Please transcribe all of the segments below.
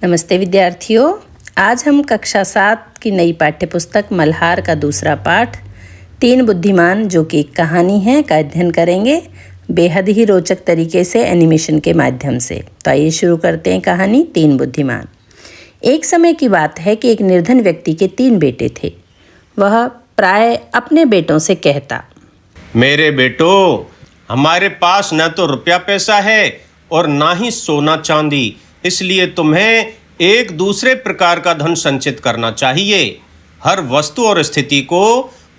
नमस्ते विद्यार्थियों, आज हम कक्षा 7 की नई पाठ्यपुस्तक मल्हार का दूसरा पाठ तीन बुद्धिमान जो कि एक कहानी है का अध्ययन करेंगे बेहद ही रोचक तरीके से एनिमेशन के माध्यम से। तो आइए शुरू करते हैं कहानी तीन बुद्धिमान। एक समय की बात है कि एक निर्धन व्यक्ति के 3 बेटे थे। वह प्राय अपने बेटों से कहता, मेरे बेटो, हमारे पास न तो रुपया पैसा है और ना ही सोना चांदी, इसलिए तुम्हें एक दूसरे प्रकार का धन संचित करना चाहिए। हर वस्तु और स्थिति को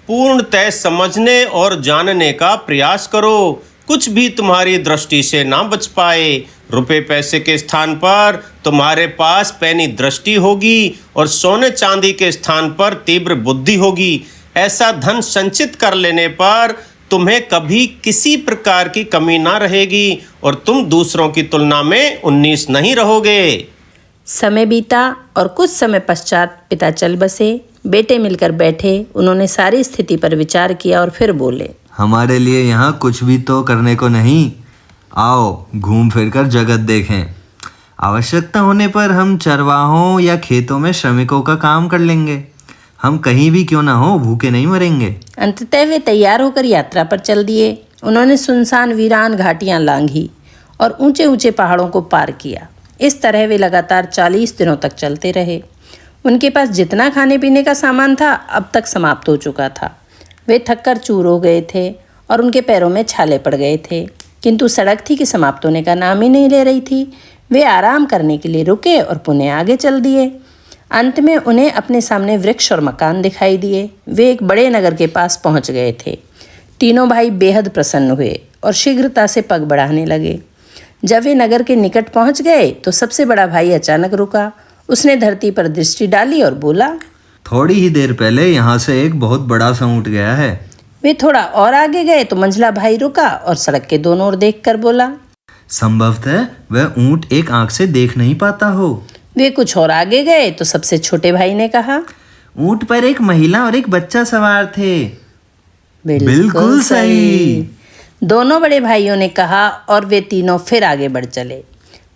पूर्णतः समझने और जानने का प्रयास करो। कुछ भी तुम्हारी दृष्टि से ना बच पाए। रुपए पैसे के स्थान पर तुम्हारे पास पैनी दृष्टि होगी और सोने चांदी के स्थान पर तीव्र बुद्धि होगी। ऐसा धन संचित कर लेने पर तुम्हें कभी किसी प्रकार की कमी ना रहेगी और तुम दूसरों की तुलना में 19 नहीं रहोगे। समय बीता और कुछ समय पश्चात पिता चल बसे। बेटे मिलकर बैठे। उन्होंने सारी स्थिति पर विचार किया और फिर बोले, हमारे लिए यहाँ कुछ भी तो करने को नहीं। आओ घूम फिर कर जगत देखें। आवश्यकता होने पर हम चरवाहों या खेतों में श्रमिकों का काम कर लेंगे। हम कहीं भी क्यों ना हो भूखे नहीं मरेंगे। अंततः वे तैयार होकर यात्रा पर चल दिए। उन्होंने सुनसान वीरान घाटियां लांघी और ऊंचे ऊंचे पहाड़ों को पार किया। इस तरह वे लगातार 40 दिनों तक चलते रहे। उनके पास जितना खाने पीने का सामान था अब तक समाप्त हो चुका था। वे थककर चूर हो गए थे और उनके पैरों में छाले पड़ गए थे, किंतु सड़क थी कि समाप्त होने का नाम ही नहीं ले रही थी। वे आराम करने के लिए रुके और पुनः आगे चल दिए। अंत में उन्हें अपने सामने वृक्ष और मकान दिखाई दिए। वे एक बड़े नगर के पास पहुंच गए थे। तीनों भाई बेहद प्रसन्न हुए और शीघ्रता से पग बढ़ाने लगे। जब वे नगर के निकट पहुंच गए तो सबसे बड़ा भाई अचानक रुका। उसने धरती पर दृष्टि डाली और बोला, थोड़ी ही देर पहले यहाँ से एक बहुत बड़ा सा ऊँट गया है। वे थोड़ा और आगे गए तो मंझला भाई रुका और सड़क के दोनों ओर देखकर बोला, संभवतः वह ऊँट एक आंख से देख नहीं पाता हो। वे कुछ और आगे गए तो सबसे छोटे भाई ने कहा, ऊँट पर एक महिला और एक बच्चा सवार थे। बिल्कुल सही। दोनों बड़े भाइयों ने कहा और वे तीनों फिर आगे बढ़ चले।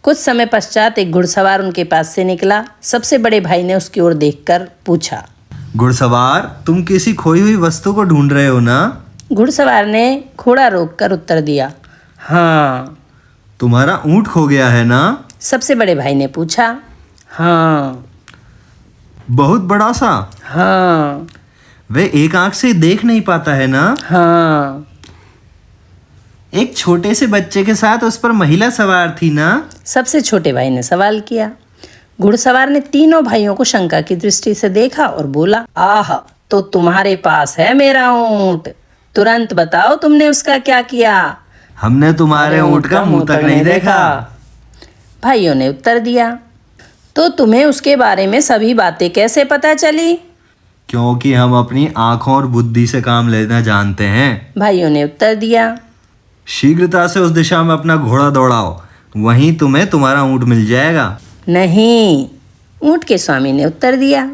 कुछ समय पश्चात एक घुड़सवार उनके पास से निकला। सबसे बड़े भाई ने उसकी ओर देखकर पूछा, घुड़सवार, तुम किसी खोई हुई वस्तु को ढूंढ रहे हो ना? घुड़सवार ने घोड़ा रोककर उत्तर दिया, हाँ। तुम्हारा ऊँट खो गया है ना? सबसे बड़े भाई ने पूछा, हाँ। बहुत बड़ा सा? हाँ। वह एक आंख से देख नहीं पाता है ना? हाँ। एक छोटे से बच्चे के साथ उस पर महिला सवार थी ना? सबसे छोटे भाई ने सवाल किया। घुड़सवार ने तीनों भाइयों को शंका की दृष्टि से देखा और बोला, आह, तो तुम्हारे पास है मेरा ऊँट। तुरंत बताओ तुमने उसका क्या किया। हमने तुम्हारे ऊँट का मुंह तक नहीं देखा। भाइयों ने उत्तर दिया, तो तुम्हें उसके बारे में सभी बातें कैसे पता चली? क्योंकि हम अपनी आंखों और बुद्धि से काम लेना जानते हैं। भाइयों ने उत्तर दिया। शीघ्रता से उस दिशा में अपना घोड़ा दौड़ाओ, वहीं तुम्हें तुम्हारा ऊँट मिल जाएगा। नहीं, ऊँट के स्वामी ने उत्तर दिया,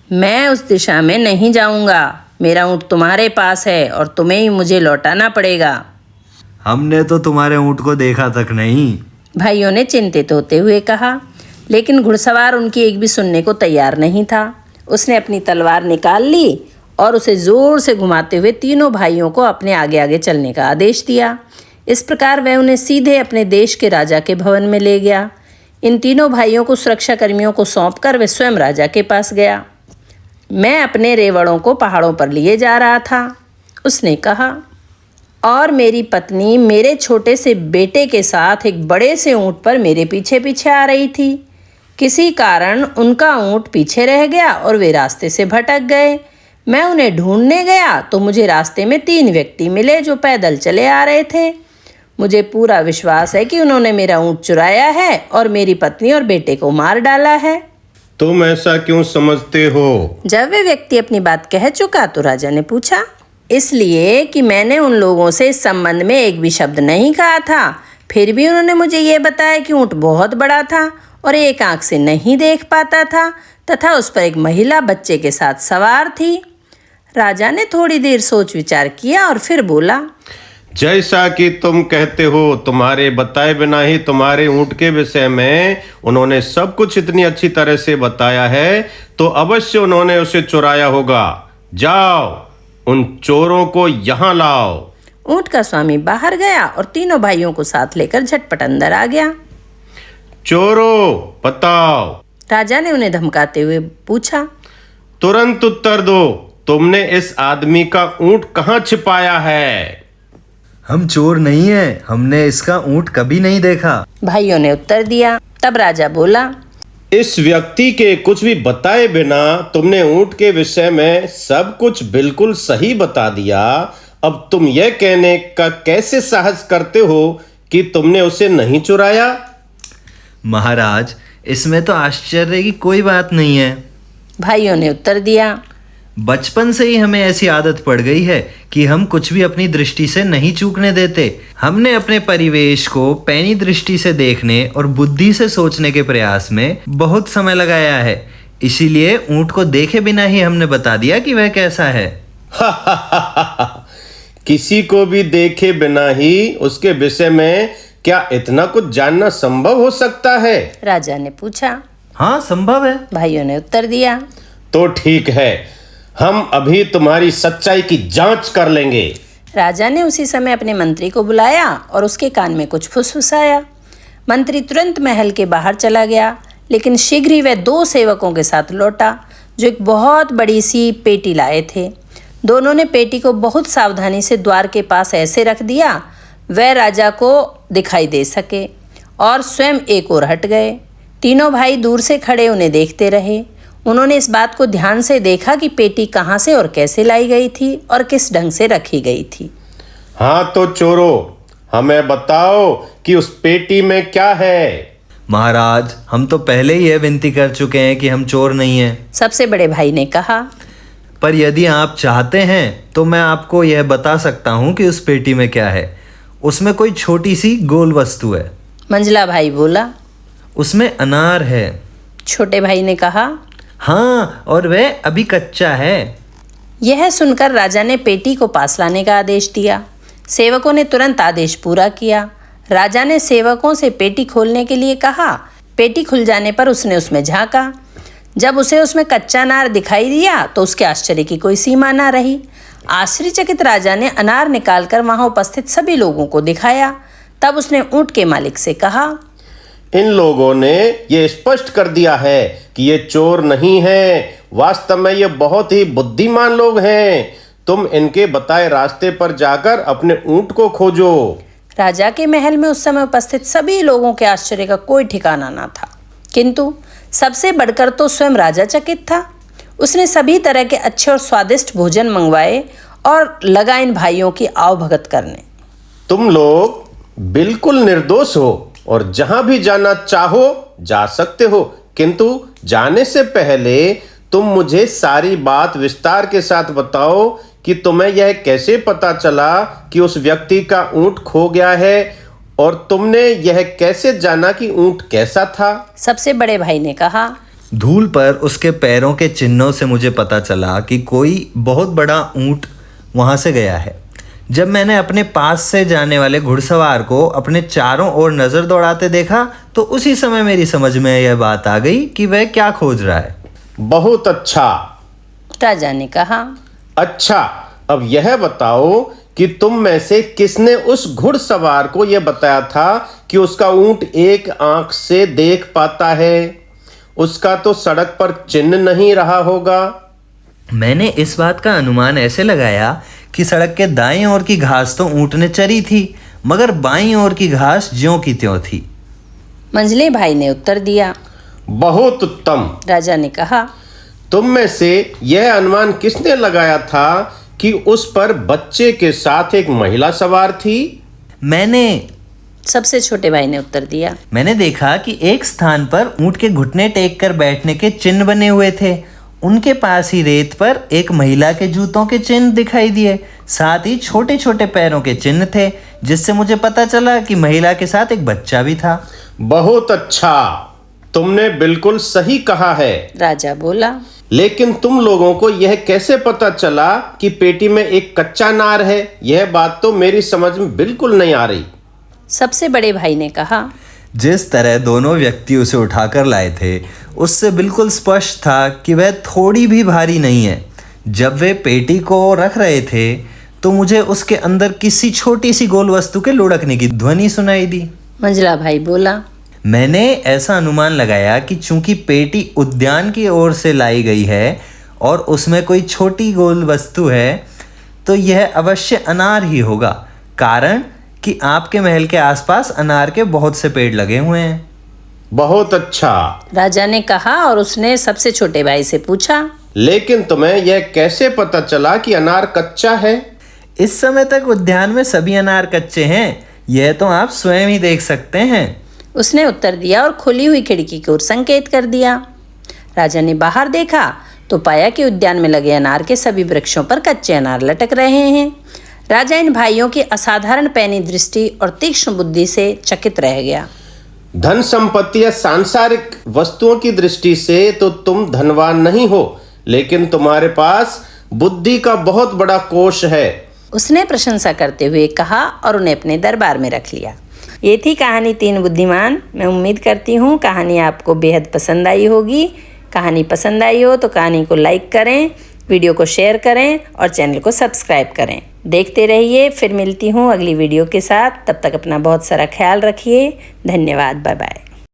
मैं उस दिशा में नहीं जाऊंगा। मेरा ऊँट तुम्हारे पास है और तुम्हें ही मुझे लौटाना पड़ेगा। हमने तो तुम्हारे ऊँट को देखा तक नहीं। भाइयों ने चिंतित होते हुए कहा। लेकिन घुड़सवार उनकी एक भी सुनने को तैयार नहीं था। उसने अपनी तलवार निकाल ली और उसे जोर से घुमाते हुए तीनों भाइयों को अपने आगे आगे चलने का आदेश दिया। इस प्रकार वह उन्हें सीधे अपने देश के राजा के भवन में ले गया। इन तीनों भाइयों को सुरक्षा कर्मियों को सौंपकर वह स्वयं राजा के पास गया। मैं अपने रेवड़ों को पहाड़ों पर लिए जा रहा था, उसने कहा, और मेरी पत्नी मेरे छोटे से बेटे के साथ एक बड़े से ऊँट पर मेरे पीछे पीछे आ रही थी। किसी कारण उनका ऊँट पीछे रह गया और वे रास्ते से भटक गए। मैं उन्हें ढूंढने गया तो मुझे रास्ते में 3 व्यक्ति मिले जो पैदल चले आ रहे थे। मुझे पूरा विश्वास है कि उन्होंने मेरा ऊँट चुराया है और मेरी पत्नी और बेटे को मार डाला है। तुम ऐसा क्यों समझते हो? जब वे व्यक्ति अपनी बात कह चुका तो राजा ने पूछा, इसलिए कि मैंने उन लोगों से इस संबंध में एक भी शब्द नहीं कहा था। फिर भी उन्होंने मुझे ये बताया कि ऊँट बहुत बड़ा था और एक आंख से नहीं देख पाता था तथा उस पर एक महिला बच्चे के साथ सवार थी। राजा ने थोड़ी देर सोच विचार किया और फिर बोला, जैसा कि तुम कहते हो, तुम्हारे बताए बिना ही तुम्हारे ऊंट के विषय में उन्होंने सब कुछ इतनी अच्छी तरह से बताया है, तो अवश्य उन्होंने उसे चुराया होगा। जाओ, उन चोरों को यहाँ लाओ। ऊंट का स्वामी बाहर गया और तीनों भाइयों को साथ लेकर झटपट अंदर आ गया। चोरों, बताओ। राजा ने उन्हें धमकाते हुए पूछा। तुरंत उत्तर दो, तुमने इस आदमी का ऊंट कहाँ छिपाया है? हम चोर नहीं हैं, हमने इसका ऊंट कभी नहीं देखा। भाइयों ने उत्तर दिया। तब राजा बोला। इस व्यक्ति के कुछ भी बताए बिना तुमने ऊंट के विषय में सब कुछ बिल्कुल सही बता दिया। अब तुम यह कहने का कैसे साहस करते हो कि तुमने उसे नहीं चुराया? महाराज, इसमें तो आश्चर्य की कोई बात नहीं है। भाइयों ने उत्तर दिया। बचपन से ही हमें ऐसी आदत पड़ गई है कि हम कुछ भी अपनी दृष्टि से नहीं चूकने देते। हमने अपने परिवेश को पैनी दृष्टि से देखने और बुद्धि से सोचने के प्रयास में बहुत समय लगाया है। इसीलिए ऊंट को देखे बिना ही हमने बता दिया कि वह कैसा है। किसी को भी देखे बिना ही उसके विषय में क्या इतना कुछ जानना संभव हो सकता है? राजा ने पूछा। हाँ, संभव है। भाइयों ने उत्तर दिया। तो ठीक है, हम अभी तुम्हारी सच्चाई की जांच कर लेंगे। राजा ने उसी समय अपने मंत्री को बुलाया और उसके कान में कुछ फुसफुसाया। मंत्री तुरंत महल के बाहर चला गया, लेकिन शीघ्र ही वह 2 सेवकों के साथ लौटा जो एक बहुत बड़ी सी पेटी लाए थे। दोनों ने पेटी को बहुत सावधानी से द्वार के पास ऐसे रख दिया वह राजा को दिखाई दे सके, और स्वयं एक ओर हट गए। तीनों भाई दूर से खड़े उन्हें देखते रहे। उन्होंने इस बात को ध्यान से देखा कि पेटी कहाँ से और कैसे लाई गई थी और किस ढंग से रखी गई थी। हाँ तो चोरों, हमें बताओ कि उस पेटी में क्या है? महाराज, हम तो पहले ही यह विनती कर चुके हैं कि हम चोर नहीं हैं। सबसे बड़े भाई ने कहा। पर यदि आप चाहते हैं तो मैं आपको यह बता सकता हूँ कि उस पेटी में क्या है। उसमें कोई छोटी सी गोल वस्तु है। मंझला भाई बोला। उसमें अनार है। छोटे भाई ने कहा। हाँ, और वह अभी कच्चा है। यह सुनकर राजा ने पेटी को पास लाने का आदेश दिया। सेवकों ने तुरंत आदेश पूरा किया। राजा ने सेवकों से पेटी खोलने के लिए कहा। पेटी खुल जाने पर उसने उसमें झांका। जब उसे उसमें कच्चा अनार दिखाई दिया तो उसके आश्चर्य की कोई सीमा ना रही। आश्चर्यचकित राजा ने अनार निकालकर वहां उपस्थित सभी लोगों को दिखाया। तब उसने ऊंट के मालिक से कहा। इन लोगों ने ये स्पष्ट कर दिया है कि ये चोर नहीं है, वास्तव में ये बहुत ही बुद्धिमान लोग हैं। तुम इनके बताए रास्ते पर जाकर अपने ऊंट को खोजो। राजा के महल में उस समय उपस्थित सभी लोगों के आश्चर्य का कोई ठिकाना ना था, किंतु सबसे बढ़कर तो स्वयं राजा चकित था। उसने सभी तरह के अच्छे और स्वादिष्ट भोजन मंगवाए और लगा इन भाइयों की आवभगत करने। तुम लोग बिल्कुल निर्दोष हो और जहां भी जाना चाहो जा सकते हो, किंतु जाने से पहले तुम मुझे सारी बात विस्तार के साथ बताओ कि तुम्हें यह कैसे पता चला कि उस व्यक्ति का ऊंट खो गया है, और तुमने यह कैसे जाना कि ऊंट कैसा था? सबसे बड़े भाई ने कहा। धूल पर उसके पैरों के चिन्हों से मुझे पता चला कि कोई बहुत बड़ा ऊंट वहां से गया है। जब मैंने अपने पास से जाने वाले घुड़सवार को अपने चारों ओर नजर दौड़ाते देखा तो उसी समय मेरी समझ में यह बात आ गई कि वह क्या खोज रहा है। बहुत अच्छा, राजा ने कहा। अच्छा, अब यह बताओ कि तुम में से किसने उस घुड़सवार को यह बताया था कि उसका ऊंट एक आंख से देख पाता है? उसका तो सड़क पर चिन्ह नहीं रहा होगा। मैंने इस बात का अनुमान ऐसे लगाया कि सड़क के दाईं ओर की घास तो ऊंट ने चरी थी, मगर बाईं ओर की घास ज्यों की त्यों थी। मंझले भाई ने उत्तर दिया। बहुत उत्तम, राजा ने कहा। तुम में से यह अनुमान किसने लगाया था कि उस पर बच्चे के साथ एक महिला सवार थी? मैंने। सबसे छोटे भाई ने उत्तर दिया। मैंने देखा कि एक स्थान पर ऊंट के घुटने टेक कर बैठने के चिन्ह बने हुए थे। उनके पास ही रेत पर एक महिला के जूतों के चिन्ह दिखाई दिए, साथ ही छोटे छोटे पैरों के चिन्ह थे, जिससे मुझे पता चला कि महिला के साथ एक बच्चा भी था। बहुत अच्छा, तुमने बिल्कुल सही कहा है। राजा बोला। लेकिन तुम लोगों को यह कैसे पता चला कि पेटी में एक कच्चा अनार है? यह बात तो मेरी समझ में बिल्कुल नहीं आ रही। सबसे बड़े भाई ने कहा, जिस तरह दोनों व्यक्ति उसे उठाकर लाए थे उससे बिल्कुल स्पष्ट था कि वह थोड़ी भी भारी नहीं है। जब वे पेटी को रख रहे थे तो मुझे उसके अंदर किसी छोटी सी गोल वस्तु के लुढ़कने की ध्वनि सुनाई दी। मंझला भाई बोला, मैंने ऐसा अनुमान लगाया कि चूंकि पेटी उद्यान की ओर से लाई गई है और उसमें कोई छोटी गोल वस्तु है तो यह अवश्य अनार ही होगा, कारण कि आपके महल के आसपास अनार के बहुत से पेड़ लगे हुए हैं। बहुत अच्छा, राजा ने कहा और उसने सबसे छोटे भाई से पूछा, लेकिन तुम्हें यह कैसे पता चला कि अनार कच्चा है? इस समय तक उद्यान में सभी अनार कच्चे हैं, यह तो आप स्वयं ही देख सकते हैं। उसने उत्तर दिया और खुली हुई खिड़की की ओर संकेत कर दिया। राजा ने बाहर देखा तो पाया कि उद्यान में लगे अनार के सभी वृक्षों पर कच्चे अनार लटक रहे हैं। राजा इन भाइयों की असाधारण पैनी दृष्टि और तीक्ष्ण बुद्धि से चकित रह गया। धन संपत्ति या सांसारिक वस्तुओं की दृष्टि से तो तुम धनवान नहीं हो, लेकिन तुम्हारे पास बुद्धि का बहुत बड़ा कोष है। उसने प्रशंसा करते हुए कहा और उन्हें अपने दरबार में रख लिया। ये थी कहानी 3 बुद्धिमान। मैं उम्मीद करती हूँ कहानी आपको बेहद पसंद आई होगी। कहानी पसंद आई हो तो कहानी को लाइक करें, वीडियो को शेयर करें और चैनल को सब्सक्राइब करें। देखते रहिए। फिर मिलती हूँ अगली वीडियो के साथ। तब तक अपना बहुत सारा ख्याल रखिए। धन्यवाद। Bye bye.